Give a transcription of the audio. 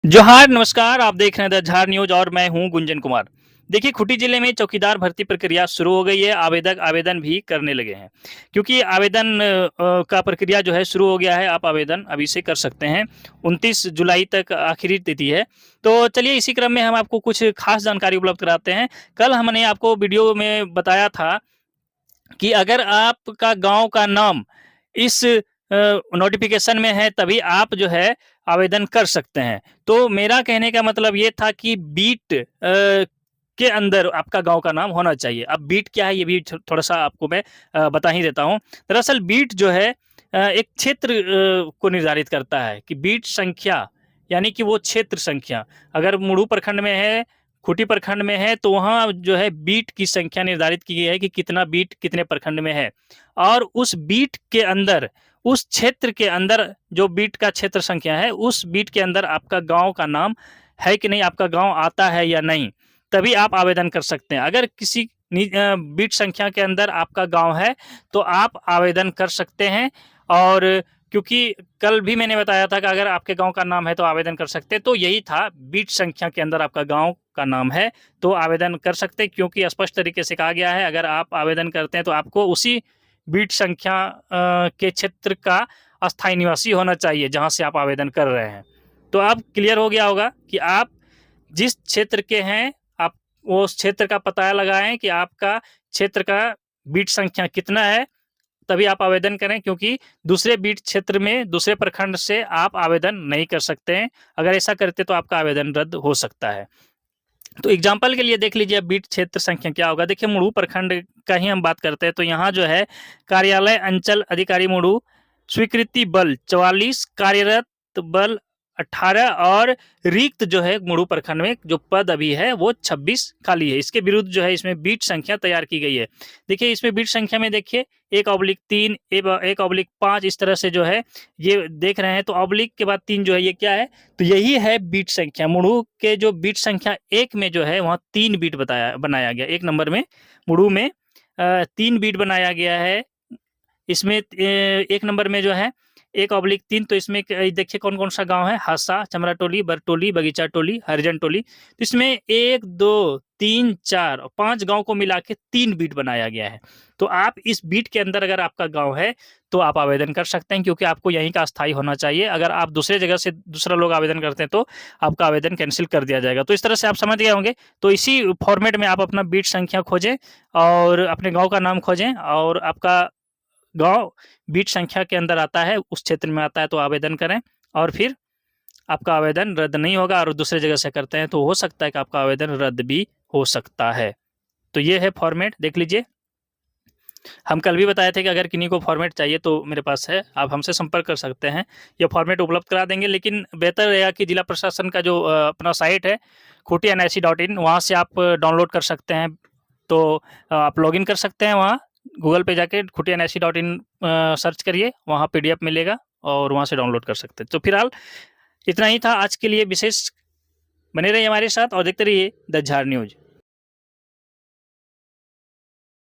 जोहार, नमस्कार। आप देख रहे हैं द झार न्यूज़ और मैं हूं गुंजन कुमार। देखिए, खूंटी जिले में चौकीदार भर्ती प्रक्रिया शुरू हो गई है। आवेदक आवेदन भी करने लगे हैं क्योंकि आवेदन का प्रक्रिया जो है शुरू हो गया है। आप आवेदन अभी से कर सकते हैं। 29 जुलाई तक आखिरी तिथि है। तो चलिए, इसी क्रम में हम आपको कुछ खास जानकारी उपलब्ध कराते हैं। कल हमने आपको वीडियो में बताया था कि अगर आपका गाँव का नाम इस नोटिफ़िकेशन में है, तभी आप जो है आवेदन कर सकते हैं। तो मेरा कहने का मतलब ये था कि बीट के अंदर आपका गाँव का नाम होना चाहिए। अब बीट क्या है, ये भी थोड़ा-सा आपको मैं बता ही देता हूँ। दरअसल बीट जो है एक क्षेत्र को निर्धारित करता है कि बीट संख्या, यानी कि वो क्षेत्र संख्या। अगर मुड़ू प्रखंड में है, खूंटी प्रखंड में है, तो वहाँ जो है बीट की संख्या निर्धारित की गई है कि कितना बीट कितने प्रखंड में है। और उस बीट के अंदर, उस क्षेत्र के अंदर जो बीट का क्षेत्र संख्या है, उस बीट के अंदर आपका गाँव का नाम है कि नहीं, आपका गाँव आता है या नहीं, तभी आप आवेदन कर सकते हैं। अगर किसी बीट संख्या के अंदर आपका गाँव है, तो आप आवेदन कर सकते हैं। और क्योंकि कल भी मैंने बताया था कि अगर आपके गाँव का नाम है तो आवेदन कर सकते हैं, तो यही था, बीट संख्या के अंदर आपका गाँव का नाम है, तो आवेदन कर सकते हैं, क्योंकि स्पष्ट तरीके से कहा गया है, अगर आप आवेदन करते हैं तो आपको उसी बीट संख्या के क्षेत्र का अस्थायी निवासी होना चाहिए, जहाँ से आप आवेदन कर रहे हैं। तो अब क्लियर हो गया होगा कि आप जिस क्षेत्र के हैं, आप उस क्षेत्र का पता लगाएँ कि आपका क्षेत्र का बीट संख्या कितना है, तभी आप आवेदन करें, क्योंकि दूसरे बीट क्षेत्र में, दूसरे प्रखंड से आप आवेदन नहीं कर सकते हैं। अगर ऐसा करते तो आपका आवेदन रद्द हो सकता है। तो एग्जाम्पल के लिए देख लीजिए, अब बीट क्षेत्र संख्या क्या होगा। देखिए, मुड़ू प्रखंड का ही हम बात करते हैं, तो यहाँ जो है कार्यालय अंचल अधिकारी मुड़ू, स्वीकृति बल 44, कार्यरत बल 18 और रिक्त जो है मुड़ू प्रखंड में जो पद अभी है वो 26 खाली है। इसके विरुद्ध जो है इसमें बीट संख्या तैयार की गई है। देखिए, इसमें बीट संख्या में देखिए 1/3, 1/5 इस तरह से जो है ये देख रहे हैं। तो ऑब्लिक के बाद 3 जो है ये क्या है, तो यही है बीट संख्या। मुड़ू के जो बीट संख्या 1 में जो है वहाँ 3 बीट बनाया गया। 1 नंबर में मुड़ू में 3 बीट बनाया गया है। इसमें 1 नंबर में जो है 1/3, तो इसमें देखिए कौन-कौन सा गाँव है, हासा, चमराटोली, बरटोली, बगीचा टोली, हरिजन टोली। तो इसमें 1, 2, 3, 4 और 5 गाँव को मिला के 3 बीट बनाया गया है। तो आप इस बीट के अंदर अगर आपका गाँव है, तो आप आवेदन कर सकते हैं, क्योंकि आपको यहीं का अस्थायी होना चाहिए। अगर आप दूसरे जगह से दूसरा लोग आवेदन करते हैं, तो आपका आवेदन कैंसल कर दिया जाएगा। तो इस तरह से आप समझ गए होंगे। तो इसी फॉर्मेट में आप अपना बीट संख्या खोजें और अपने गाँव का नाम खोजें, और आपका गाँव बीट संख्या के अंदर आता है, उस क्षेत्र में आता है, तो आवेदन करें। और फिर आपका आवेदन रद्द नहीं होगा, और दूसरे जगह से करते हैं तो हो सकता है कि आपका आवेदन रद्द भी हो सकता है। तो ये है फॉर्मेट, देख लीजिए। हम कल भी बताए थे कि अगर किन्हीं को फॉर्मेट चाहिए तो मेरे पास है, आप हमसे संपर्क कर सकते हैं। ये फॉर्मेट उपलब्ध करा देंगे, लेकिन बेहतर रहेगा कि जिला प्रशासन का जो अपना साइट है खूंटी.nic.in, वहाँ से आप डाउनलोड कर सकते हैं। तो आप लॉगिन कर सकते हैं वहाँ, गूगल पे जाके खूंटी.nic.in सर्च करिए, वहाँ पीडीएफ मिलेगा और वहाँ से डाउनलोड कर सकते हैं। तो फिलहाल इतना ही था आज के लिए विशेष। बने रहिए हमारे साथ और देखते रहिए द झार न्यूज़।